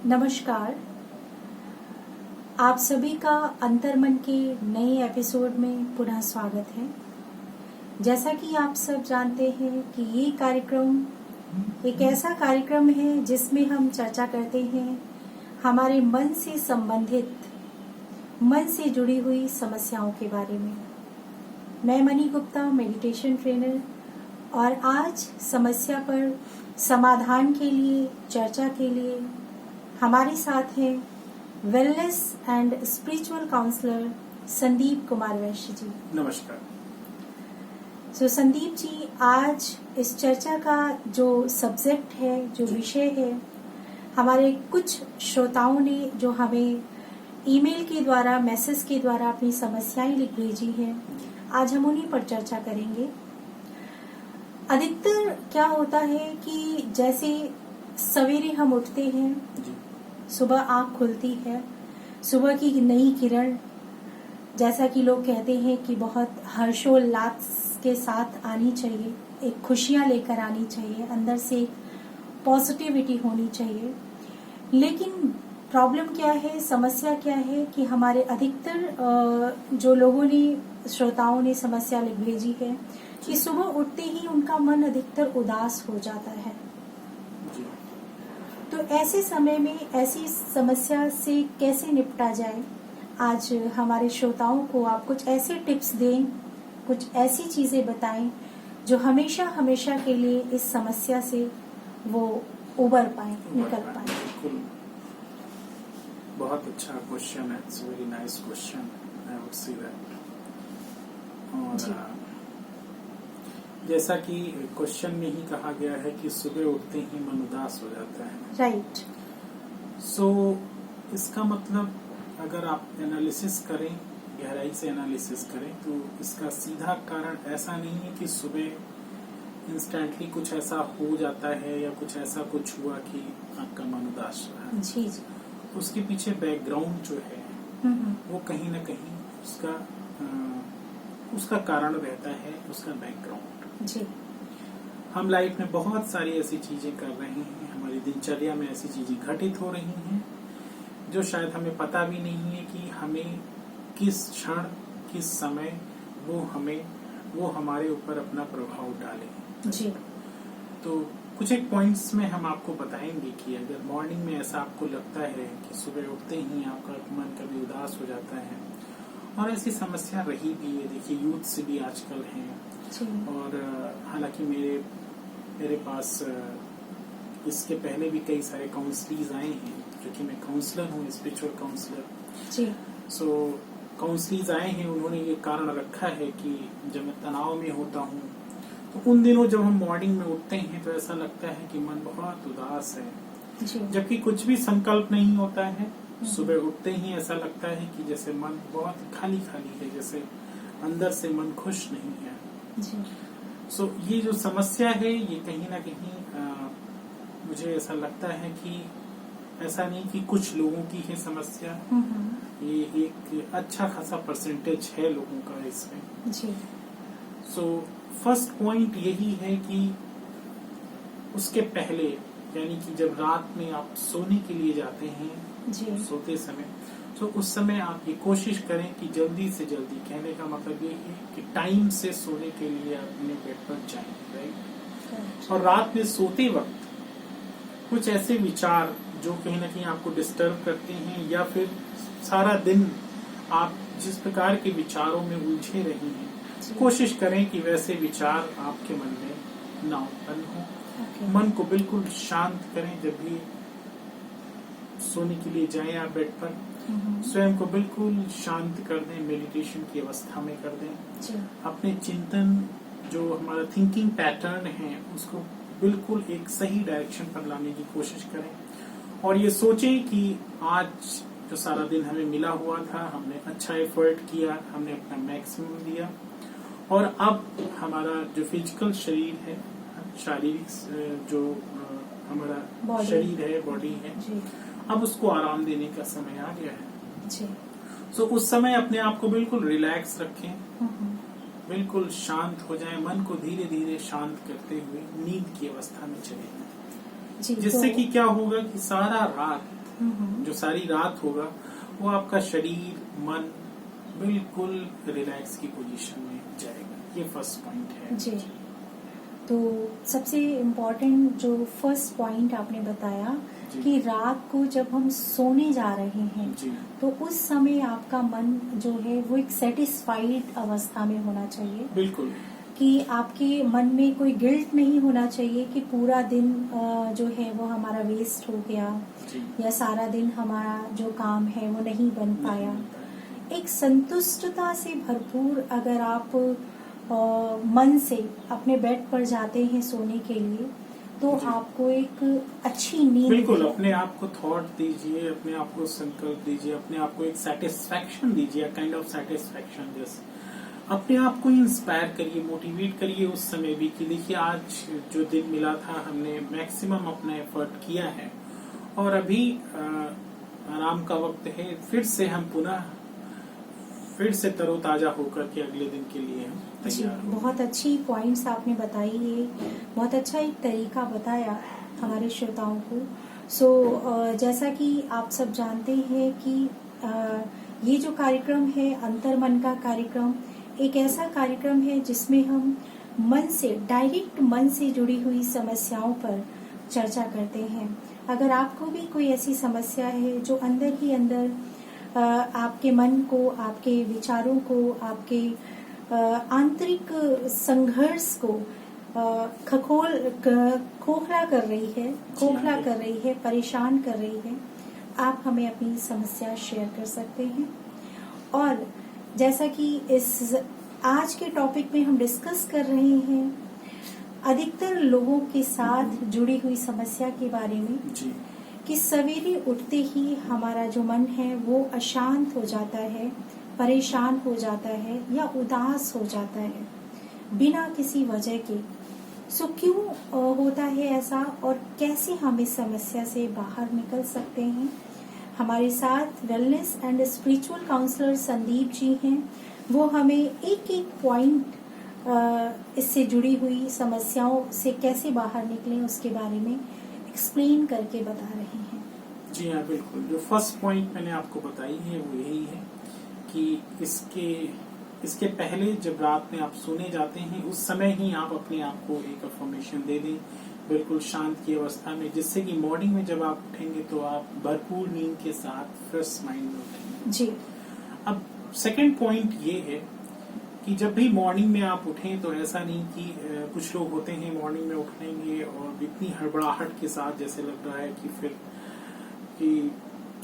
नमस्कार। आप सभी का अंतर्मन के नए एपिसोड में पुनः स्वागत है। जैसा कि आप सब जानते हैं कि ये कार्यक्रम एक ऐसा कार्यक्रम है जिसमें हम चर्चा करते हैं हमारे मन से संबंधित, मन से जुड़ी हुई समस्याओं के बारे में। मैं मनी गुप्ता, मेडिटेशन ट्रेनर, और आज समस्या पर समाधान के लिए, चर्चा के लिए हमारे साथ हैं wellness and spiritual counsellor Sandeep Kumar Vaishya ji. नमस्कार। संदीप जी, आज इस चर्चा का जो सब्जेक्ट है, जो विषय है, हमारे कुछ श्रोताओं ने जो हमें ईमेल के द्वारा, मैसेज के द्वारा अपनी समस्याएं लिख भेजी हैं, आज हम उन्हीं पर चर्चा करेंगे। अधिकतर क्या होता है कि जैसे सवेरे हम उठते हैं, सुबह आंख खुलती है, सुबह की नई किरण, जैसा कि लोग कहते हैं कि बहुत हर्षोल्लास के साथ आनी चाहिए, एक खुशियां लेकर आनी चाहिए, अंदर से पॉजिटिविटी होनी चाहिए। लेकिन प्रॉब्लम क्या है, समस्या क्या है कि हमारे अधिकतर जो लोगों ने, श्रोताओं ने समस्या लिख भेजी है कि सुबह उठते ही उनका मन अधिकतर उदास हो जाता है। तो ऐसे समय में ऐसी समस्या से कैसे निपटा जाए, आज हमारे श्रोताओं को आप कुछ ऐसे टिप्स दें, कुछ ऐसी चीजें बताएं जो हमेशा हमेशा के लिए इस समस्या से वो उबर पाए, निकल पाए। बहुत अच्छा क्वेश्चन है, it's very nice question, I would say that. और जैसा कि क्वेश्चन में ही कहा गया है कि सुबह उठते ही मन उदास हो जाता है, राइट। सो इसका मतलब अगर आप एनालिसिस करें, गहराई से एनालिसिस करें, तो इसका सीधा कारण ऐसा नहीं है कि सुबह इंस्टेंटली कुछ ऐसा हो जाता है या कुछ ऐसा कुछ हुआ कि आपका मन उदास रहा है। जी जी। उसके पीछे बैकग्राउंड जो है वो कहीं ना कहीं उसका कारण रहता है, उसका बैकग्राउंड। जी। हम लाइफ में बहुत सारी ऐसी चीजें कर रहे हैं, हमारी दिनचर्या में ऐसी चीजें घटित हो रही हैं जो शायद हमें पता भी नहीं है कि हमें किस क्षण, किस समय वो हमारे ऊपर अपना प्रभाव डाले। जी। तो कुछ एक पॉइंट्स में हम आपको बताएंगे कि अगर मॉर्निंग में ऐसा आपको लगता है कि सुबह उठते ही आपका मन कभी उदास हो जाता है, और ऐसी समस्या रही भी है, देखिए यूथ से भी आजकल है। और हालांकि मेरे पास इसके पहले भी कई सारे काउंसलीज आए हैं, क्योंकि मैं काउंसलर हूँ, स्पिरिचुअल काउंसलर। सो काउंसलीज आए हैं, उन्होंने ये कारण रखा है कि जब मैं तनाव में होता हूँ तो उन दिनों जब हम मॉर्निंग में उठते हैं तो ऐसा लगता है कि मन बहुत उदास है, जबकि कुछ भी संकल्प नहीं होता है। सुबह उठते ही ऐसा लगता है कि जैसे मन बहुत खाली खाली है, जैसे अंदर से मन खुश नहीं है। सो ये जो समस्या है, ये कहीं ना कहीं मुझे ऐसा लगता है कि ऐसा नहीं कि कुछ लोगों की है समस्या, ये एक अच्छा खासा परसेंटेज है लोगों का इसमें। सो फर्स्ट पॉइंट यही है कि उसके पहले, यानी कि जब रात में आप सोने के लिए जाते हैं, सोते समय, तो उस समय आप ये कोशिश करें कि जल्दी से जल्दी, कहने का मतलब ये है कि टाइम से सोने के लिए अपने बेड पर जाएं, राइट। और रात में सोते वक्त कुछ ऐसे विचार जो कहीं ना कहीं आपको डिस्टर्ब करते हैं, या फिर सारा दिन आप जिस प्रकार के विचारों में उलझे रहे हैं, कोशिश करें कि वैसे विचार आपके मन में ना उत्पन्न हो। मन को बिल्कुल शांत करें। जब भी सोने के लिए जाएं आप बेड पर, स्वयं को बिल्कुल शांत कर दें, मेडिटेशन की अवस्था में कर दें। अपने चिंतन, जो हमारा थिंकिंग पैटर्न है, उसको बिल्कुल एक सही डायरेक्शन पर लाने की कोशिश करें, और ये सोचें कि आज जो सारा दिन हमें मिला हुआ था, हमने अच्छा एफर्ट किया, हमने अपना मैक्सिमम दिया, और अब हमारा जो फिजिकल शरीर है, शारीरिक जो हमारा शरीर है, बॉडी है, अब उसको आराम देने का समय आ गया है। सो उस समय अपने आप को बिल्कुल रिलैक्स रखें, बिल्कुल शांत हो जाएं, मन को धीरे धीरे शांत करते हुए नींद की अवस्था में चले जाएं, जिससे कि क्या होगा कि सारा रात जो सारी रात होगा वो आपका शरीर मन बिल्कुल रिलैक्स की पोजीशन में जाएगा। ये फर्स्ट पॉइंट है जी। तो सबसे इम्पोर्टेंट जो फर्स्ट पॉइंट आपने बताया जी। कि रात को जब हम सोने जा रहे हैं जी। तो उस समय आपका मन जो है वो एक सेटिस्फाइड अवस्था में होना चाहिए, बिल्कुल कि आपके मन में कोई गिल्ट नहीं होना चाहिए कि पूरा दिन जो है वो हमारा वेस्ट हो गया जी। या सारा दिन हमारा जो काम है वो नहीं बन पाया। एक संतुष्टता से भरपूर अगर आप मन से अपने बेड पर जाते हैं सोने के लिए तो जी। आपको एक अच्छी नींद बिल्कुल अपने आप को थॉट दीजिए, अपने आप को संकल्प दीजिए, अपने आप को एक सेटिस्फैक्शन दीजिए, काइंड ऑफ सेटिस्फैक्शन जैसे अपने आप को इंस्पायर करिए, मोटिवेट करिए उस समय भी कि देखिए आज जो दिन मिला था हमने मैक्सिमम अपना एफर्ट किया है और अभी आराम का वक्त है, फिर से तरोताजा होकर के अगले दिन के लिए हम तैयार हो। बहुत अच्छी पॉइंट्स आपने बताई है, बहुत अच्छा एक तरीका बताया हमारे श्रोताओं को। जैसा कि आप सब जानते हैं कि ये जो कार्यक्रम है अंतर्मन का कार्यक्रम एक ऐसा कार्यक्रम है जिसमें हम डायरेक्ट मन से जुड़ी हुई समस्याओं पर चर्चा करते हैं। अगर आपको भी कोई ऐसी समस्या है जो अंदर ही अंदर आपके मन को, आपके विचारों को, आपके आंतरिक संघर्ष को खोखला कर रही है, परेशान कर रही है, आप हमें अपनी समस्या शेयर कर सकते हैं। और जैसा कि इस आज के टॉपिक में हम डिस्कस कर रहे हैं अधिकतर लोगों के साथ जुड़ी हुई समस्या के बारे में जी। कि सवेरे उठते ही हमारा जो मन है वो अशांत हो जाता है, परेशान हो जाता है या उदास हो जाता है बिना किसी वजह के। क्यों होता है ऐसा और कैसे हम इस समस्या से बाहर निकल सकते हैं? हमारे साथ wellness and spiritual counsellor Sandeep ji हैं, वो हमें एक एक पॉइंट इससे जुड़ी हुई समस्याओं से कैसे बाहर निकलें उसके बारे में एक्सप्लेन करके बता रहे हैं। जी हाँ, बिल्कुल। जो फर्स्ट पॉइंट मैंने आपको बताई है वो यही है कि इसके पहले जब रात में आप सोने जाते हैं उस समय ही आप अपने आप को एक अफर्मेशन दे दें बिल्कुल शांत की अवस्था में, जिससे कि मॉर्निंग में जब आप उठेंगे तो आप भरपूर नींद के साथ फ्रेश माइंड में उठेंगे। जी। अब सेकंड पॉइंट ये है कि जब भी मॉर्निंग में आप उठें तो ऐसा नहीं कि कुछ लोग होते हैं मॉर्निंग में उठेंगे और इतनी हड़बड़ाहट के साथ जैसे लग रहा है कि फिर कि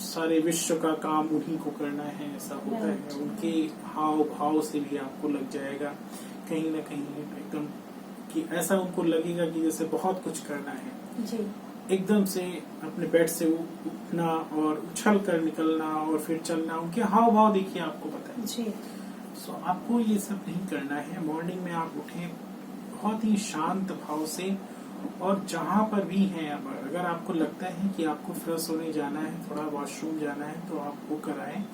सारे विश्व का काम उन्हीं को करना है, ऐसा होता है। उनके हाव भाव से भी आपको लग जाएगा कहीं ना कहीं एकदम कि ऐसा उनको लगेगा कि जैसे बहुत कुछ करना है। जी। एकदम से अपने बेड से उठना और उछल कर निकलना और फिर चलना, उनके हाव भाव देखिए आपको पता है। जी। आपको ये सब नहीं करना है। मॉर्निंग में आप उठें बहुत ही शांत भाव से और जहां पर भी हैं, अगर आपको लगता है कि आपको फ्रेश होने जाना है, थोड़ा वॉशरूम जाना है तो आप वो कराएं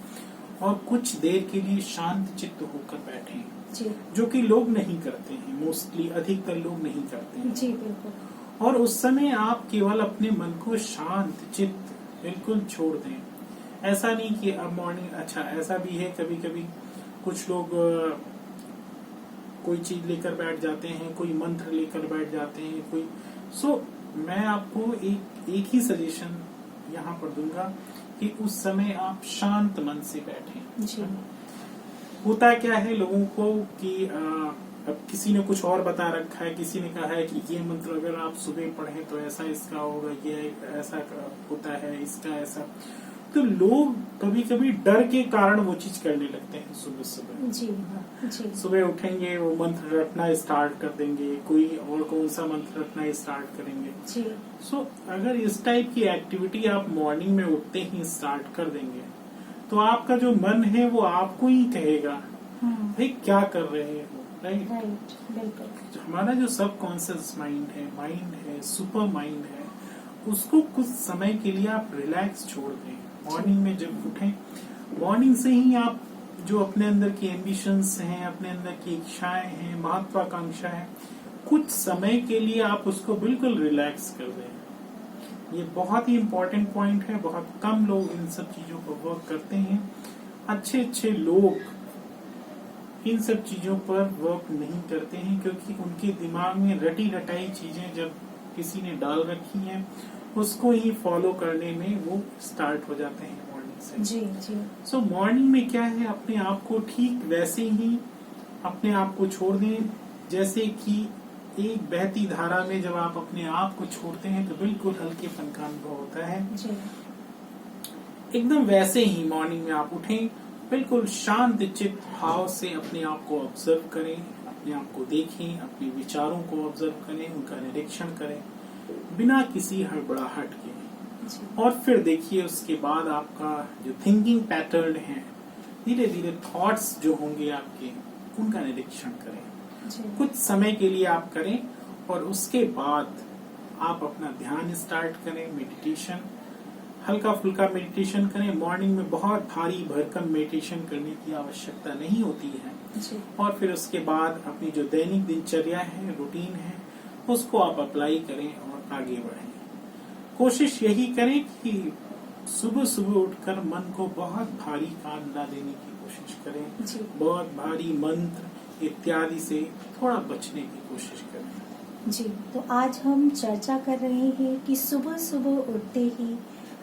और कुछ देर के लिए शांत चित्त होकर बैठें, जी। जो कि लोग नहीं करते हैं, मोस्टली अधिकतर लोग नहीं करते हैं। जी बिल्कुल। और उस समय आप केवल अपने मन को शांत चित्त बिल्कुल छोड़ दें। ऐसा नहीं कि अब मॉर्निंग, अच्छा ऐसा भी है कभी कभी कुछ लोग कोई चीज लेकर बैठ जाते हैं, कोई मंत्र लेकर बैठ जाते हैं, कोई मैं आपको एक ही सजेशन यहाँ पर दूंगा कि उस समय आप शांत मन से बैठें। जी। होता क्या है लोगों को कि अब किसी ने कुछ और बता रखा है, किसी ने कहा है कि ये मंत्र अगर आप सुबह पढ़ें तो ऐसा इसका होगा, ये ऐसा होता है, इसका ऐसा, तो लोग कभी कभी डर के कारण वो चीज करने लगते हैं। सुबह सुबह जी। सुबह उठेंगे, वो मंत्र रटना स्टार्ट कर देंगे, कोई और कौन सा मंत्र रटना स्टार्ट करेंगे। जी। अगर इस टाइप की एक्टिविटी आप मॉर्निंग में उठते ही स्टार्ट कर देंगे तो आपका जो मन है वो आपको ही कहेगा भाई क्या कर रहे हो, राइट? बिल्कुल। हमारा जो सब कॉन्शियस माइंड है, सुपर माइंड है, उसको कुछ समय के लिए आप रिलैक्स छोड़ दें। मॉर्निंग में जब उठें, मॉर्निंग से ही आप जो अपने अंदर की एम्बिशंस हैं, अपने अंदर की इच्छाएं हैं, महत्वाकांक्षा है, कुछ समय के लिए आप उसको बिल्कुल रिलैक्स कर दें। ये बहुत ही इम्पोर्टेंट पॉइंट है। बहुत कम लोग इन सब चीजों पर वर्क करते हैं। अच्छे अच्छे लोग इन सब चीजों पर वर्क नहीं करते हैं, क्योंकि उनके दिमाग में रटी रटाई चीजें जब किसी ने डाल रखी हैं, उसको ही फॉलो करने में वो स्टार्ट हो जाते हैं मॉर्निंग से। जी जी। सो मॉर्निंग में क्या है, अपने आप को ठीक वैसे ही अपने आप को छोड़ दें, जैसे कि एक बहती धारा में जब आप अपने आप को छोड़ते हैं तो बिल्कुल हल्केपन का अनुभव होता है। जी। एकदम वैसे ही मॉर्निंग में आप उठें, बिल्कुल शांत चित्त भाव से अपने आप को ऑब्जर्व करें, अपने आप को देखें, अपने विचारों को ऑब्जर्व करें, उनका निरीक्षण करें बिना किसी हड़बड़ाहट के। जी। और फिर देखिए उसके बाद आपका जो थिंकिंग पैटर्न है, धीरे धीरे थॉट्स जो होंगे आपके, उनका निरीक्षण करें। जी। कुछ समय के लिए आप करें और उसके बाद आप अपना ध्यान स्टार्ट करें, मेडिटेशन, हल्का फुल्का मेडिटेशन करें। मॉर्निंग में बहुत भारी भरकम मेडिटेशन करने की आवश्यकता नहीं होती है। जी। और फिर उसके बाद अपनी जो दैनिक दिनचर्या है, रूटीन है, उसको आप अप्लाई करें और आगे बढ़ें। कोशिश यही करें कि सुबह सुबह उठकर मन को बहुत भारी काम न देने की कोशिश करें। जी। बहुत भारी मंत्र इत्यादि से थोड़ा बचने की कोशिश करें। जी, तो आज हम चर्चा कर रहे हैं कि सुबह सुबह उठते ही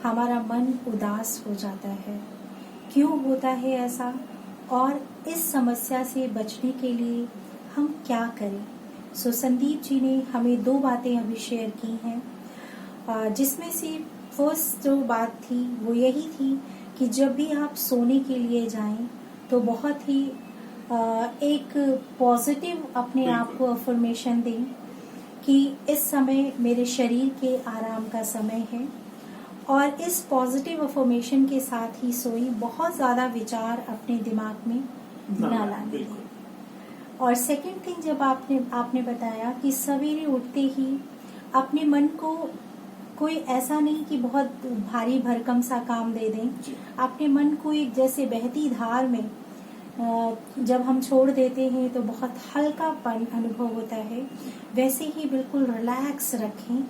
हमारा मन उदास हो जाता है। क्यों होता है ऐसा, और इस समस्या से बचने के लिए हम क्या करें। सो संदीप जी ने हमें 2 बातें अभी शेयर की हैं, जिसमें से फर्स्ट जो बात थी वो यही थी कि जब भी आप सोने के लिए जाएं तो बहुत ही एक पॉजिटिव अपने आप को अफर्मेशन दें कि इस समय मेरे शरीर के आराम का समय है, और इस पॉजिटिव अफर्मेशन के साथ ही सोई। बहुत ज़्यादा विचार अपने दिमाग में ना लाने दें। और सेकंड थिंग, जब आपने बताया कि सवेरे उठते ही अपने मन को कोई ऐसा नहीं कि बहुत भारी भरकम सा काम दे दें, अपने मन को एक जैसे बहती धार में जब हम छोड़ देते हैं तो बहुत हल्कापन अनुभव होता है, वैसे ही बिल्कुल रिलैक्स रखें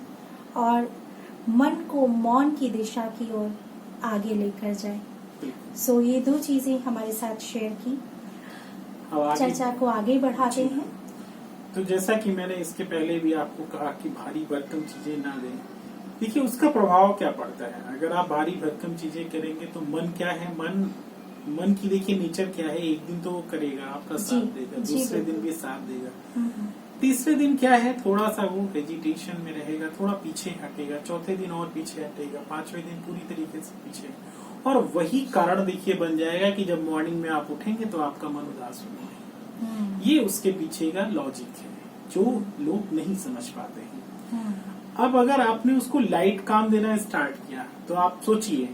और मन को मौन की दिशा की ओर आगे लेकर जाएं। सो ये 2 चीजें हमारे साथ शेयर की। चर्चा को आगे बढ़ाते हैं। तो जैसा कि मैंने इसके पहले भी आपको कहा कि भारी भरकम चीजें ना दें। देखिए उसका प्रभाव क्या पड़ता है। अगर आप भारी भरकम चीजें करेंगे तो मन क्या है, मन की देखिए नेचर क्या है, एक दिन तो वो करेगा, आपका साथ देगा, दूसरे दिन भी साथ देगा, तीसरे दिन क्या है, थोड़ा सा वो हेजिटेशन में रहेगा, थोड़ा पीछे हटेगा, चौथे दिन और पीछे हटेगा, 5वें दिन पूरी तरीके से पीछे। और वही कारण देखिए बन जाएगा कि जब मॉर्निंग में आप उठेंगे तो आपका मन उदास होगा। ये उसके पीछे का लॉजिक है जो लोग नहीं समझ पाते हैं। अब अगर आपने उसको लाइट काम देना स्टार्ट किया तो आप सोचिए,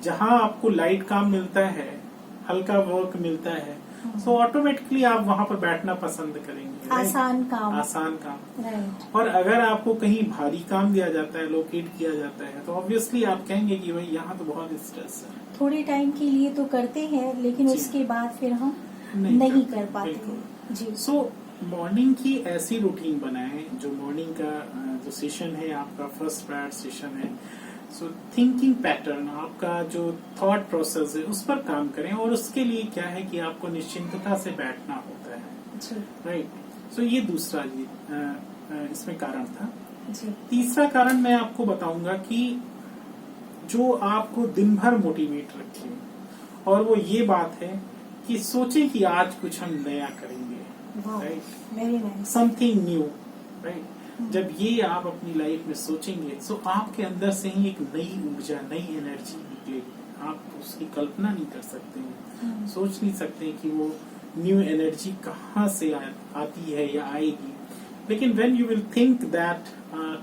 जहां आपको लाइट काम मिलता है, हल्का वर्क मिलता है, तो ऑटोमेटिकली आप वहां पर बैठना पसंद करेंगे। आसान काम। राइट। और अगर आपको कहीं भारी काम दिया जाता है, लोकेट किया जाता है, तो ऑब्वियसली आप कहेंगे कि भाई यहाँ तो बहुत स्ट्रेस है। थोड़े टाइम के लिए तो करते हैं, लेकिन उसके बाद फिर हम नहीं कर पाते। जी। सो मॉर्निंग की ऐसी रूटीन बनाएं, जो मॉर्निंग का जो सेशन है आपका फर्स्ट प्रायर सेशन है, सो थिंकिंग पैटर्न, आपका जो थॉट प्रोसेस है उस पर काम करें। और उसके लिए क्या है कि आपको निश्चिंतता से बैठना होता है। राइट। सो ये दूसरा इसमें कारण था। जी। तीसरा कारण मैं आपको बताऊंगा कि जो आपको दिन भर मोटिवेट रखे, और वो ये बात है कि सोचे कि आज कुछ हम नया करेंगे। राइट। Something new. राइट। जब ये आप अपनी लाइफ में सोचेंगे तो आपके अंदर से ही एक नई ऊर्जा, नई एनर्जी निकलेगी। आप उसकी कल्पना नहीं कर सकते हैं, सोच नहीं सकते कि वो न्यू एनर्जी कहाँ से आती है या आएगी। लेकिन when you will think that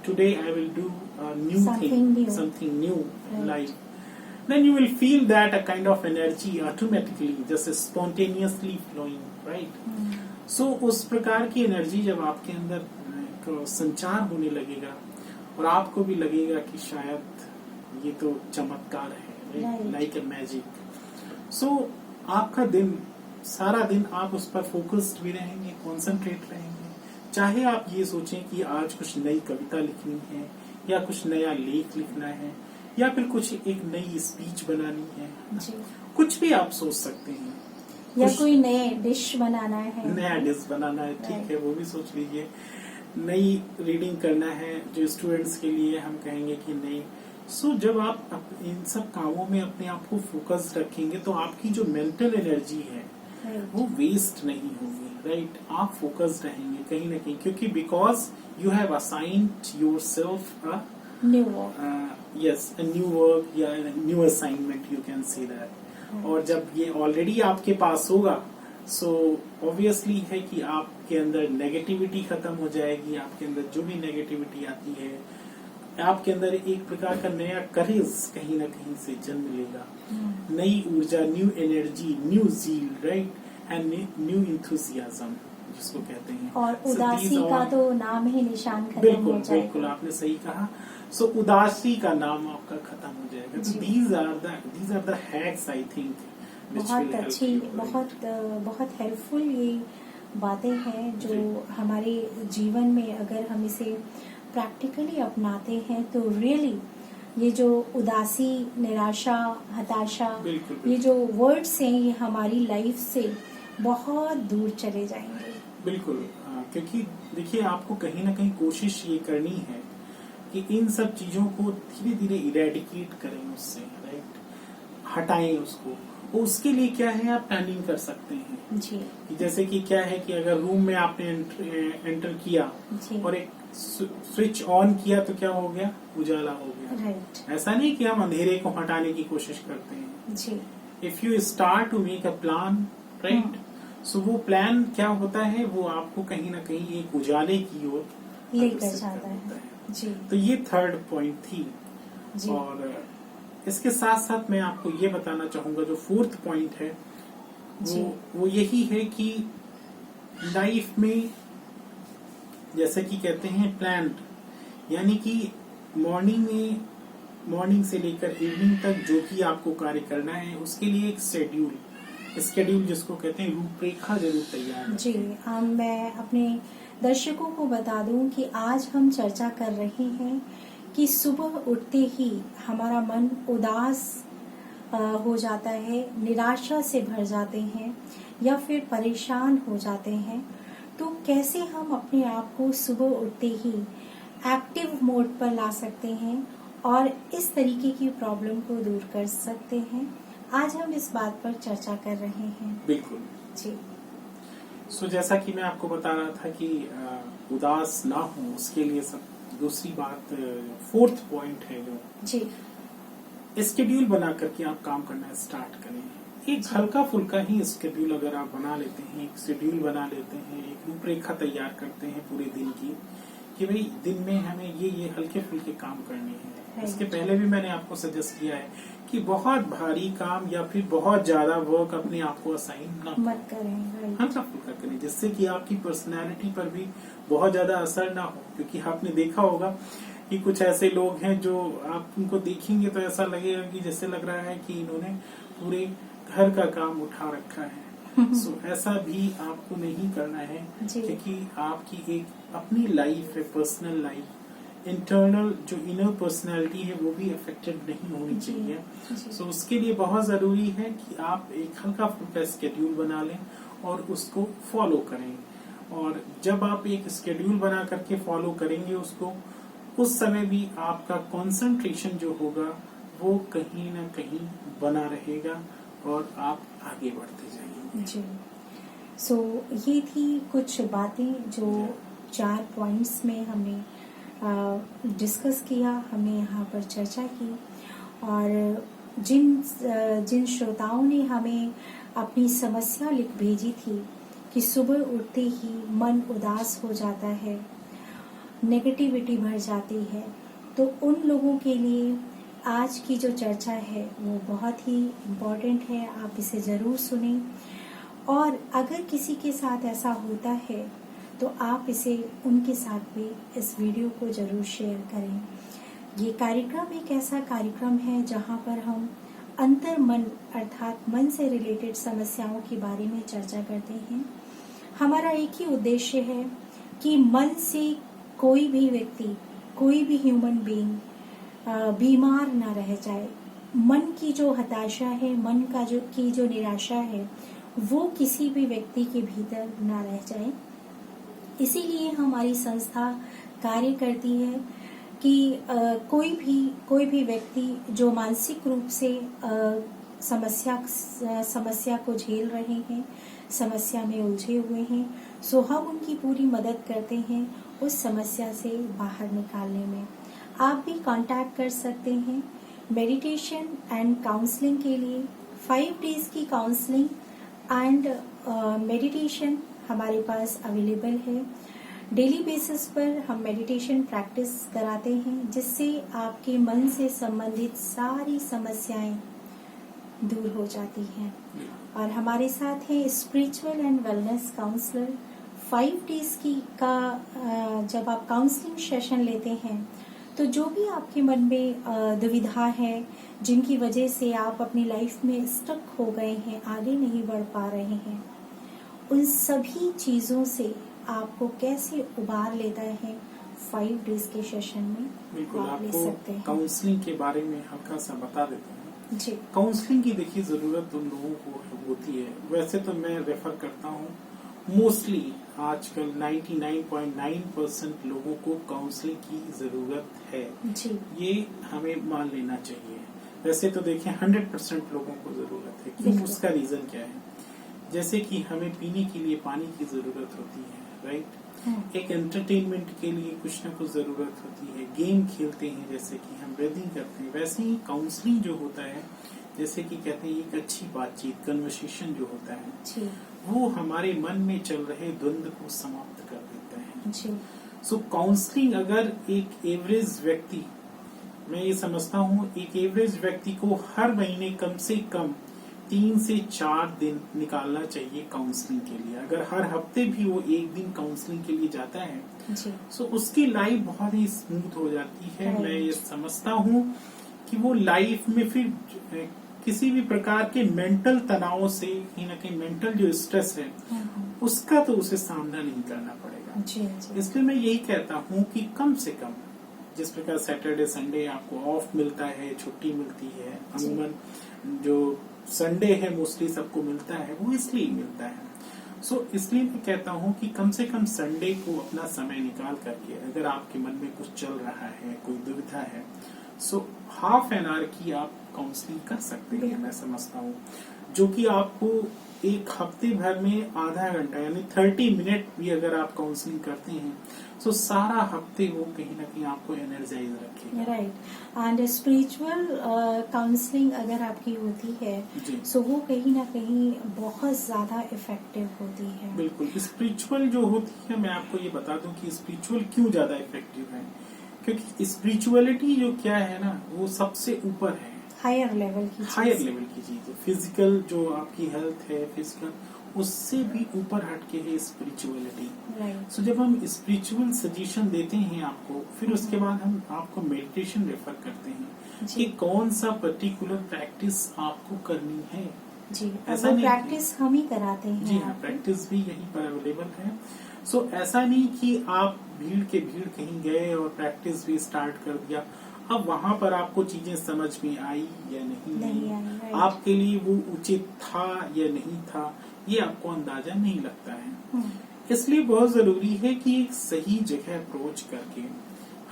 today I will do a new something new in life, then you will feel that a kind of energy automatically just spontaneously flowing, right? So उस प्रकार की एनर्जी जब आपके अंदर संचार होने लगेगा और आपको भी लगेगा कि शायद ये तो चमत्कार है, लाइक ए मैजिक। सो आपका दिन, सारा दिन आप उस पर फोकस्ड भी रहेंगे, कॉन्सेंट्रेट रहेंगे। चाहे आप ये सोचें कि आज कुछ नई कविता लिखनी है या कुछ नया लेख लिखना है, या फिर कुछ एक नई स्पीच बनानी है, जी। कुछ भी आप सोच सकते हैं। या कुछ कोई नए डिश बनाना है, नया डिश बनाना है, ठीक Right. है, वो भी सोच लीजिए। नई रीडिंग करना है, जो स्टूडेंट्स के लिए हम कहेंगे कि नहीं। सो जब आप इन सब कामों में अपने आप को फोकस रखेंगे तो आपकी जो मेंटल एनर्जी है Right. वो वेस्ट नहीं होगी, राइट। आप फोकस रहेंगे कहीं ना कहीं, क्योंकि because you have assigned yourself a new work. Yes, a new work या new assignment, you can say that. और जब ये ऑलरेडी आपके पास होगा, सो ऑब्वियसली है कि आपके अंदर नेगेटिविटी खत्म हो जाएगी। आपके अंदर जो भी नेगेटिविटी आती है, आपके अंदर एक प्रकार का नया करेज कहीं ना कहीं से जन्म लेगा, नई ऊर्जा, new energy, new zeal, right, and new enthusiasm जिसको कहते हैं। और So उदासी these का are- तो नाम ही निशान खत्म बिल्कुल हो जाएगा। बिल्कुल, आपने सही कहा। सो उदासी का नाम आपका खत्म हो जाएगा। जी। These are the hacks, I think, बहुत अच्छी, बहुत हेल्पफुल ये बातें हैं जो जी। हमारे जीवन में अगर हम इसे प्रैक्टिकली अपनाते हैं तो रियली ये जो उदासी, निराशा, हताशा, बिल्कुल ये जो वर्ड्स हैं ये हमारी लाइफ से बहुत दूर चले जाएंगे। बिल्कुल। क्योंकि देखिए, आपको कहीं ना कहीं कोशिश ये करनी है कि इन सब चीजों को धीरे धीरे इरेडिकेट करें उससे, राइट, हटाएं उसको। उसके लिए क्या है, आप प्लानिंग कर सकते हैं। जी कि जैसे कि क्या है कि अगर रूम में आपने एंटर किया जी। और एक स्विच ऑन किया तो क्या हो गया, उजाला हो गया। राइट। ऐसा नहीं कि हम अंधेरे को हटाने की कोशिश करते हैं। जी if you start to make a plan, right, so वो प्लान क्या होता है, वो आपको कहीं ना कहीं एक उजाले की ओर लेकर अग्रसर जाता कर देता है। जी तो ये थर्ड पॉइंट थी। जी। और इसके साथ साथ मैं आपको ये बताना चाहूंगा, जो फोर्थ पॉइंट है जी। वो यही है कि लाइफ में जैसे कि कहते हैं प्लान, यानी कि मॉर्निंग से लेकर इवनिंग तक जो भी आपको कार्य करना है उसके लिए एक शेड्यूल जिसको कहते हैं रूपरेखा जरूर तैयार रखें। जी। मैं अपने दर्शकों को बता दूं कि आज हम चर्चा कर रहे हैं कि सुबह उठते ही हमारा मन उदास हो जाता है, निराशा से भर जाते हैं या फिर परेशान हो जाते हैं, तो कैसे हम अपने आप को सुबह उठते ही एक्टिव मोड पर ला सकते हैं और इस तरीके की प्रॉब्लम को दूर कर सकते हैं। आज हम इस बात पर चर्चा कर रहे हैं। बिल्कुल जी सो जैसा कि मैं आपको बता रहा था कि उदास ना हो, उसके लिए सब दूसरी बात, फोर्थ पॉइंट है जो जी स्केड्यूल बना करके आप काम करना स्टार्ट करें। एक हल्का फुल्का ही स्केड्यूल अगर आप बना लेते हैं, एक शेड्यूल बना लेते हैं, एक रूपरेखा तैयार करते हैं पूरे दिन की, कि भाई दिन में हमें ये हल्के फुल्के काम करने हैं। इसके पहले भी मैंने आपको सजेस्ट किया है कि बहुत भारी काम या फिर बहुत ज्यादा वर्क अपने आप को असाइन ना मत करें। हल्का फुल्का करें, जिससे कि आपकी पर्सनैलिटी पर भी बहुत ज्यादा असर ना हो। क्योंकि आपने देखा होगा कि कुछ ऐसे लोग हैं जो आप उनको देखेंगे तो ऐसा लगेगा कि जैसे लग रहा है कि इन्होंने पूरे घर का काम उठा रखा है। सो ऐसा भी आपको नहीं करना है, क्योंकि आपकी एक अपनी लाइफ है, पर्सनल लाइफ, इंटरनल जो इनर पर्सनैलिटी है वो भी अफेक्टेड नहीं होनी चाहिए। सो उसके लिए बहुत जरूरी है कि आप एक हल्का फुल्का स्केड्यूल बना लें और उसको फॉलो करें। और जब आप एक स्केड्यूल बना करके फॉलो करेंगे उसको, उस समय भी आपका कंसंट्रेशन जो होगा वो कहीं ना कहीं बना रहेगा और आप आगे बढ़ते जाएंगे। जी सो ये थी कुछ बातें जो 4 पॉइंट्स में हमने डिस्कस किया, हमने यहाँ पर चर्चा की। और जिन श्रोताओं ने हमें अपनी समस्या लिख भेजी थी कि सुबह उठते ही मन उदास हो जाता है, नेगेटिविटी भर जाती है, तो उन लोगों के लिए आज की जो चर्चा है वो बहुत ही इम्पोर्टेंट है। आप इसे ज़रूर सुनें और अगर किसी के साथ ऐसा होता है तो आप इसे उनके साथ भी इस वीडियो को ज़रूर शेयर करें। ये कार्यक्रम एक ऐसा कार्यक्रम है जहाँ पर हम अंतर मन अर्थात मन से रिलेटेड समस्याओं के बारे में चर्चा करते हैं। हमारा एक ही उद्देश्य है कि मन से कोई भी व्यक्ति कोई भी ह्यूमन बीइंग बीमार ना रह जाए। मन की जो हताशा है, मन का जो निराशा है, वो किसी भी व्यक्ति के भीतर ना रह जाए। इसीलिए हमारी संस्था कार्य करती है कि कोई भी व्यक्ति जो मानसिक रूप से समस्या को झेल रहे हैं, समस्या में उलझे हुए हैं, सो हम उनकी पूरी मदद करते हैं उस समस्या से बाहर निकालने में। आप भी कांटेक्ट कर सकते हैं मेडिटेशन एंड काउंसलिंग के लिए। 5 डेज की काउंसलिंग एंड मेडिटेशन हमारे पास अवेलेबल है। डेली बेसिस पर हम मेडिटेशन प्रैक्टिस कराते हैं, जिससे आपके मन से संबंधित सारी समस्याएं दूर हो जाती हैं। और हमारे साथ है spiritual and wellness counsellor. 5 days की जब आप काउंसलिंग सेशन लेते हैं, तो जो भी आपके मन में दुविधा है, जिनकी वजह से आप अपनी लाइफ में स्टक हो गए हैं, आगे नहीं बढ़ पा रहे हैं, उन सभी चीजों से आपको कैसे उबार लेता है 5 डेज के सेशन में बिल्कुल आप ले सकते हैं। काउंसलिंग के बारे में हल्का सा बता देते हैं जी। काउंसलिंग की देखिए जरूरत उन लोगों को होती है। वैसे तो मैं रेफर करता हूँ मोस्टली आजकल 99.9% लोगों को काउंसलिंग की जरूरत है जी। ये हमें मान लेना चाहिए। वैसे तो देखिए 100% लोगों को जरूरत है। क्यों? बिल्कुल। उसका रीजन क्या है? जैसे कि हमें पीने के लिए पानी की जरूरत होती है, राइट। एक एंटरटेनमेंट के लिए कुछ ना कुछ जरूरत होती है। गेम खेलते हैं, जैसे कि हम ब्रीदिंग करते हैं, वैसे ही काउंसलिंग जो होता है, जैसे कि कहते हैं एक अच्छी बातचीत, कन्वर्सेशन जो होता है जी। वो हमारे मन में चल रहे द्वंद्व को समाप्त कर देता है। जी। सो काउंसलिंग अगर एक एवरेज व्यक्ति, मैं ये समझता हूँ एक एवरेज व्यक्ति को हर महीने कम से कम 3 से 4 दिन निकालना चाहिए काउंसलिंग के लिए। अगर हर हफ्ते भी वो 1 दिन काउंसलिंग के लिए जाता है, जी। सो उसकी लाइफ बहुत ही स्मूथ हो जाती है। Right. मैं ये समझता हूँ कि वो लाइफ में फिर किसी भी प्रकार के मेंटल तनाव से, कहीं ना कहीं मेंटल जो स्ट्रेस है उसका तो उसे सामना नहीं करना पड़ेगा। जी। जी। इसलिए मैं यही कहता हूँ कि कम से कम जिस प्रकार सैटरडे संडे आपको ऑफ मिलता है, छुट्टी मिलती है, अमूमन जो संडे है मोस्टली सबको मिलता है, वो इसलिए मिलता है। सो इसलिए मैं कहता हूँ कि कम से कम संडे को अपना समय निकाल करके, अगर आपके मन में कुछ चल रहा है, कोई दुविधा है, सो हाफ एन आवर की आप काउंसलिंग कर सकते हैं। मैं समझता हूँ जो कि आपको एक हफ्ते भर में आधा घंटा यानी 30 मिनट भी अगर आप काउंसलिंग करते हैं, तो सारा हफ्ते वो कहीं ना कहीं आपको एनर्जाइज रखेगा। राइट। एंड स्पिरिचुअल काउंसलिंग अगर आपकी होती है, सो वो कहीं ना कहीं बहुत ज्यादा इफेक्टिव होती है। बिल्कुल। स्पिरिचुअल जो होती है, मैं आपको ये बता दूं कि स्पिरिचुअल क्यों ज्यादा इफेक्टिव है, क्योंकि स्पिरिचुअलिटी जो क्या है ना, वो सबसे ऊपर है, हायर लेवल की चीज है। फिजिकल जो आपकी हेल्थ है, फिजिकल उससे भी ऊपर हटके है स्पिरिचुअलिटी। सो जब हम स्पिरिचुअल सजेशन देते हैं आपको, फिर उसके बाद हम आपको मेडिटेशन रेफर करते हैं कि कौन सा पर्टिकुलर प्रैक्टिस आपको करनी है। जी। ऐसा नहीं, नहीं प्रैक्टिस हम ही कराते हैं। जी हाँ, प्रैक्टिस भी यहीं पर अवेलेबल है। सो ऐसा नहीं कि आप भीड़ कहीं गए और प्रैक्टिस भी स्टार्ट कर दिया, अब वहां पर आपको चीजें समझ में आई या नहीं आई, आपके लिए वो उचित था या नहीं था, ये आपको अंदाजा नहीं लगता है। इसलिए बहुत जरूरी है कि एक सही जगह अप्रोच करके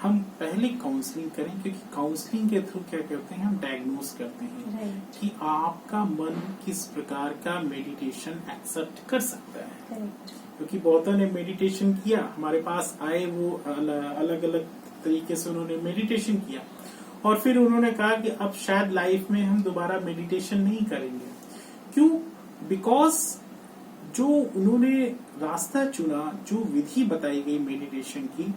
हम पहले काउंसलिंग करें, क्योंकि काउंसलिंग के थ्रू क्या करते हैं, हम डायग्नोस करते हैं कि आपका मन किस प्रकार का मेडिटेशन एक्सेप्ट कर सकता है। क्योंकि बहुतों ने मेडिटेशन किया, हमारे पास आए, वो अलग अलग तरीके से उन्होंने मेडिटेशन किया और फिर उन्होंने कहा कि अब शायद लाइफ में हम दोबारा मेडिटेशन नहीं करेंगे। क्यों? बिकॉज जो उन्होंने रास्ता चुना, जो विधि बताई गई मेडिटेशन की,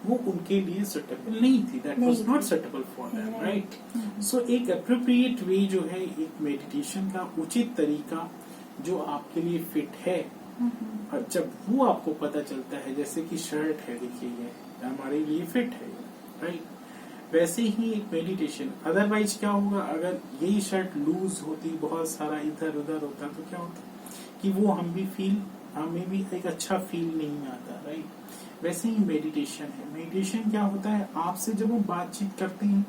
वो उनके लिए सुटेबल नहीं थी। That was not suitable for them, right. So एक अप्रोप्रिएट वे जो है, एक मेडिटेशन का उचित तरीका जो आपके लिए फिट है, और जब वो आपको पता चलता है, जैसे कि शर्ट है, देखिए ये हमारे लिए फिट है, राइट, वैसे ही एक मेडिटेशन। अदरवाइज क्या होगा, अगर यही शर्ट लूज होती, बहुत सारा इधर उधर होता, तो क्या होता कि वो हमें भी एक अच्छा फील नहीं आता, राइट। वैसे ही मेडिटेशन है। मेडिटेशन क्या होता है, आपसे जब हम बातचीत करते हैं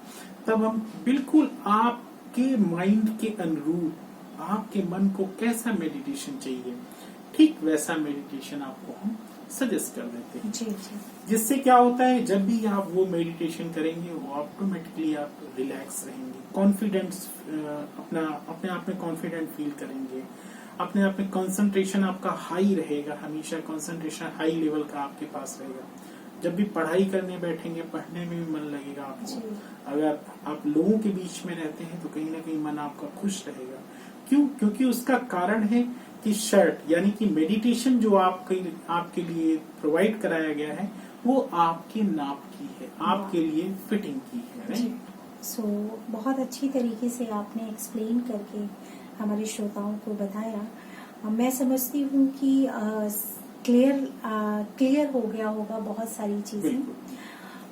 तब हम बिल्कुल आपके माइंड के अनुरूप, आपके मन को कैसा मेडिटेशन चाहिए, ठीक वैसा मेडिटेशन आपको हम सजेस्ट कर देते हैं। जी जी। जिससे क्या होता है, जब भी आप वो मेडिटेशन करेंगे वो ऑटोमेटिकली आप रिलैक्स रहेंगे, कॉन्फिडेंस, अपने आप में कॉन्फिडेंट फील करेंगे, अपने आप में कंसंट्रेशन आपका हाई रहेगा, हमेशा कंसंट्रेशन हाई लेवल का आपके पास रहेगा। जब भी पढ़ाई करने बैठेंगे, पढ़ने में भी मन लगेगा आपको। अगर आप लोगों के बीच में रहते हैं तो कहीं ना कहीं मन आपका खुश रहेगा। क्यों? क्योंकि उसका कारण है कि शर्ट यानी कि मेडिटेशन जो आपके लिए प्रोवाइड कराया गया है वो आपके नाप की है, आपके लिए फिटिंग की है, राइट? सो बहुत अच्छी तरीके से आपने एक्सप्लेन करके हमारे श्रोताओं को बताया। मैं समझती हूँ कि क्लियर हो गया होगा बहुत सारी चीजें।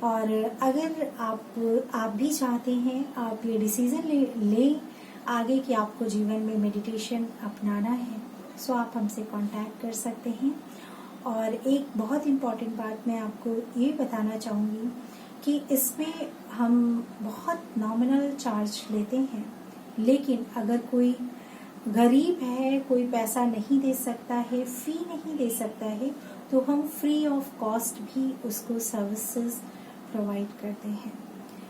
और अगर आप भी चाहते हैं, आप ये डिसीजन ले आगे कि आपको जीवन में मेडिटेशन अपनाना है, सो आप हमसे कांटेक्ट कर सकते हैं। और एक बहुत इम्पॉर्टेंट बात मैं आपको ये बताना चाहूँगी कि इसमें हम बहुत नॉमिनल चार्ज लेते हैं, लेकिन अगर कोई गरीब है, कोई पैसा नहीं दे सकता है, फी नहीं दे सकता है, तो हम फ्री ऑफ कॉस्ट भी उसको सर्विसेज प्रोवाइड करते हैं।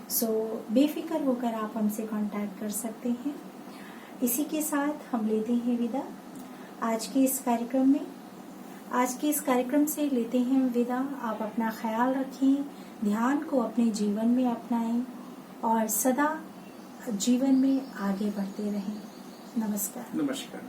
सो बेफिक्र होकर आप हमसे कांटेक्ट कर सकते हैं। इसी के साथ हम लेते हैं विदा आज के इस कार्यक्रम से लेते हैं विदा। आप अपना ख्याल रखें, ध्यान को अपने जीवन में अपनाएं और सदा जीवन में आगे बढ़ते रहें। नमस्कार। नमस्कार।